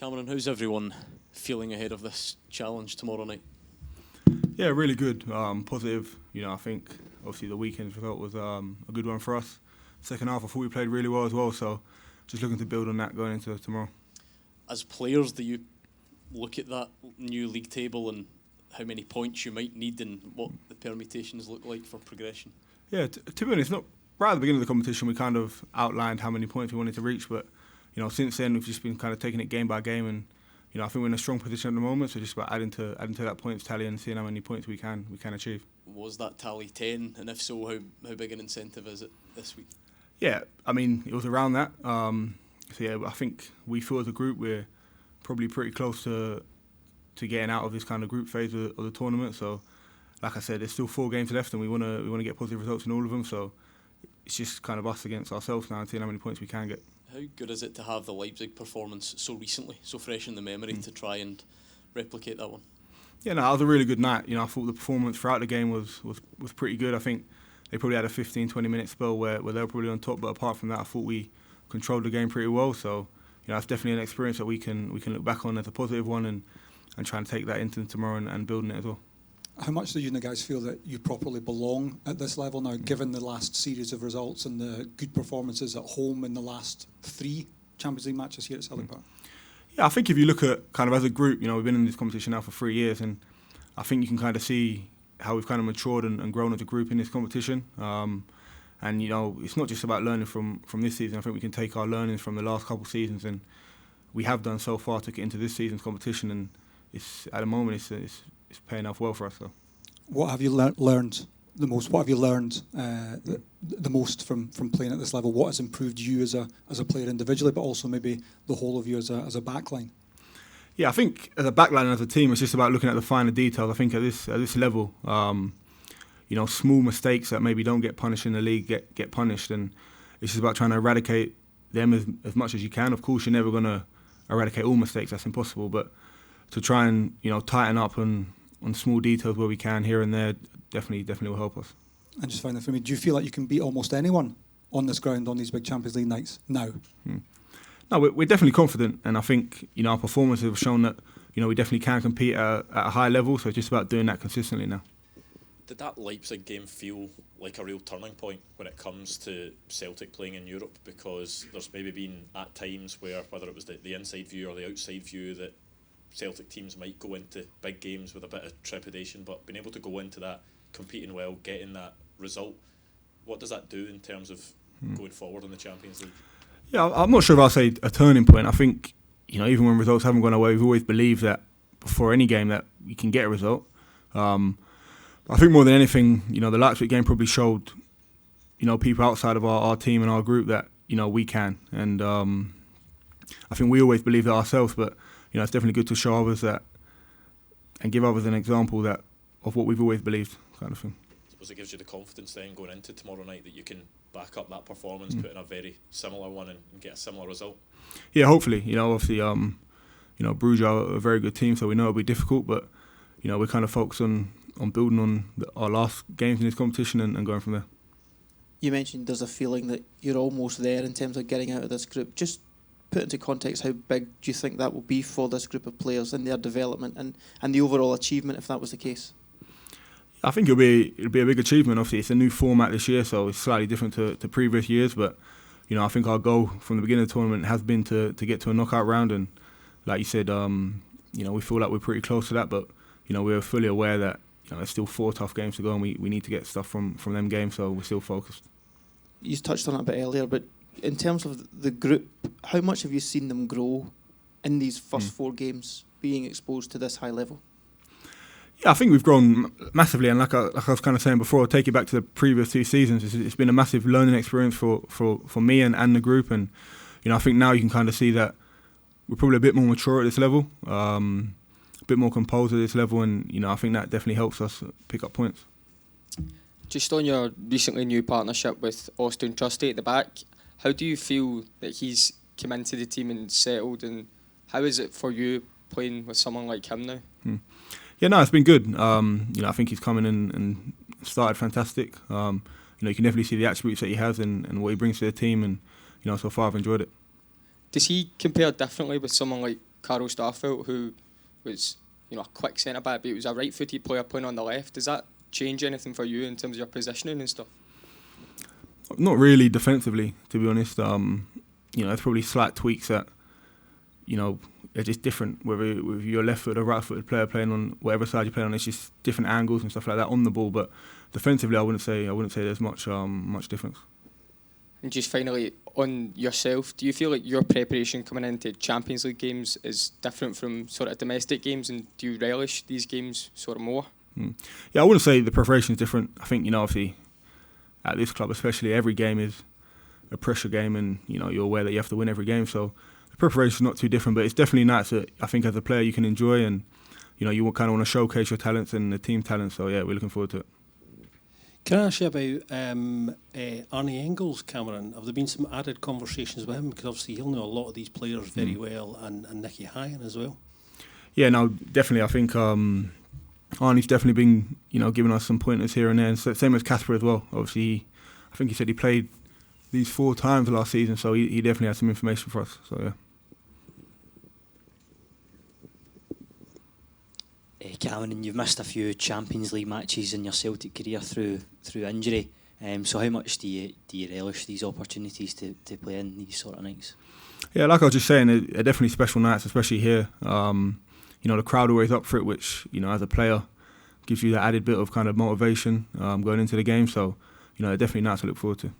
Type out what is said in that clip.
Cameron, how's everyone feeling ahead of this challenge tomorrow night? Yeah, really good. Positive. I think obviously the weekend's result was a good one for us. Second half, I thought we played really well as well. So just looking to build on that going into tomorrow. As players, do you look at that new league table and how many points you might need and what the permutations look like for progression? Yeah, to be honest, not right at the beginning of the competition, we kind of outlined how many points we wanted to reach, but since then we've just been kind of taking it game by game, and I think we're in a strong position at the moment. So just about adding to that points tally and seeing how many points we can achieve. Was that tally 10, and if so, how big an incentive is it this week? Yeah, I mean it was around that. So yeah, I think we feel as a group we're probably pretty close to getting out of this kind of group phase of the tournament. So, like I said, there's still 4 games left, and we want to get positive results in all of them. So, it's just kind of us against ourselves now and seeing how many points we can get. How good is it to have the Leipzig performance so recently, so fresh in the memory, to try and replicate that one? Yeah, no, it was a really good night. I thought the performance throughout the game was pretty good. I think they probably had a 15-20 minute spell where they were probably on top, but apart from that, I thought we controlled the game pretty well. So, it's definitely an experience that we can look back on as a positive one and try and take that into tomorrow and building it as well. How much do you guys feel that you properly belong at this level now, given the last series of results and the good performances at home in the last 3 Champions League matches here at Celtic Park? Yeah, I think if you look at kind of as a group, we've been in this competition now for 3 years, and I think you can kind of see how we've kind of matured and grown as a group in this competition. And it's not just about learning from this season. I think we can take our learnings from the last couple of seasons, and we have done so far to get into this season's competition, and at the moment it's paying off well for us. So. What have you learned the most? What have you learned the most from playing at this level? What has improved you as a player individually, but also maybe the whole of you as a backline? Yeah, I think as a backline and as a team, it's just about looking at the finer details. I think at this level, small mistakes that maybe don't get punished in the league get punished, and it's just about trying to eradicate them as much as you can. Of course, you're never going to eradicate all mistakes. That's impossible, but to try and tighten up on small details where we can here and there definitely will help us. And just finally for me, do you feel like you can beat almost anyone on this ground on these big Champions League nights now? No, we're definitely confident, and I think our performances have shown that we definitely can compete at a high level. So it's just about doing that consistently now. Did that Leipzig game feel like a real turning point when it comes to Celtic playing in Europe? Because there's maybe been at times where, whether it was the inside view or the outside view, that Celtic teams might go into big games with a bit of trepidation, but being able to go into that, competing well, getting that result, what does that do in terms of going forward in the Champions League? Yeah, I'm not sure if I'll say a turning point. I think, even when results haven't gone away, we've always believed that before any game that we can get a result. I think more than anything, the Leipzig game probably showed, people outside of our team and our group that, we can. And I think we always believe that ourselves, but it's definitely good to show others that and give others an example of what we've always believed, kind of thing. I suppose it gives you the confidence then going into tomorrow night that you can back up that performance, put in a very similar one and get a similar result. Yeah, hopefully. Obviously, Bruges are a very good team, so we know it'll be difficult, but we're kind of focused on building on our last games in this competition and going from there. You mentioned there's a feeling that you're almost there in terms of getting out of this group. Just put into context, how big do you think that will be for this group of players in their development and the overall achievement if that was the case? I think it'll be a big achievement. Obviously, it's a new format this year, so it's slightly different to previous years. But I think our goal from the beginning of the tournament has been to get to a knockout round, and like you said, we feel like we're pretty close to that. But we're fully aware that there's still 4 tough games to go, and we need to get stuff from them games. So we're still focused. You touched on it a bit earlier, but in terms of the group, how much have you seen them grow in these first 4 games, being exposed to this high level? Yeah, I think we've grown massively, and like I was kind of saying before, take it back to the previous 2 seasons. It's been a massive learning experience for me and the group, and I think now you can kind of see that we're probably a bit more mature at this level, a bit more composed at this level, and I think that definitely helps us pick up points. Just on your recently new partnership with Austin Trusty at the back, how do you feel that he's come into the team and settled, and how is it for you playing with someone like him now? Yeah, no, it's been good. I think he's come in and started fantastic. You can definitely see the attributes that he has and what he brings to the team, and so far I've enjoyed it. Does he compare differently with someone like Carl Starfelt, who was a quick centre back, but he was a right-footed player playing on the left. Does that change anything for you in terms of your positioning and stuff? Not really defensively, to be honest. There's probably slight tweaks that, they're just different. Whether you're a left-footed or right-footed player playing on whatever side you play on, it's just different angles and stuff like that on the ball. But defensively, I wouldn't say there's much difference. And just finally, on yourself, do you feel like your preparation coming into Champions League games is different from sort of domestic games, and do you relish these games sort of more? Yeah, I wouldn't say the preparation is different. I think, obviously, at this club especially, every game is a pressure game, and, you're aware that you have to win every game. So the preparation is not too different, but it's definitely nice that I think as a player you can enjoy, and, you kind of want to showcase your talents and the team talents. So, yeah, we're looking forward to it. Can I ask you about Arnie Engels, Cameron? Have there been some added conversations with him? Because obviously he'll know a lot of these players very well, and Nicky Hyan as well. Yeah, no, definitely. I think Arnie's definitely been, giving us some pointers here and there. And same as Casper as well. Obviously, I think he said he played these 4 times last season, so he definitely has some information for us. So, yeah. Cameron, you've missed a few Champions League matches in your Celtic career through injury. So how much do you relish these opportunities to play in these sort of nights? Yeah, like I was just saying, they're definitely special nights, especially here. The crowd always up for it, which, as a player, gives you that added bit of kind of motivation going into the game. So, they're definitely nights to look forward to.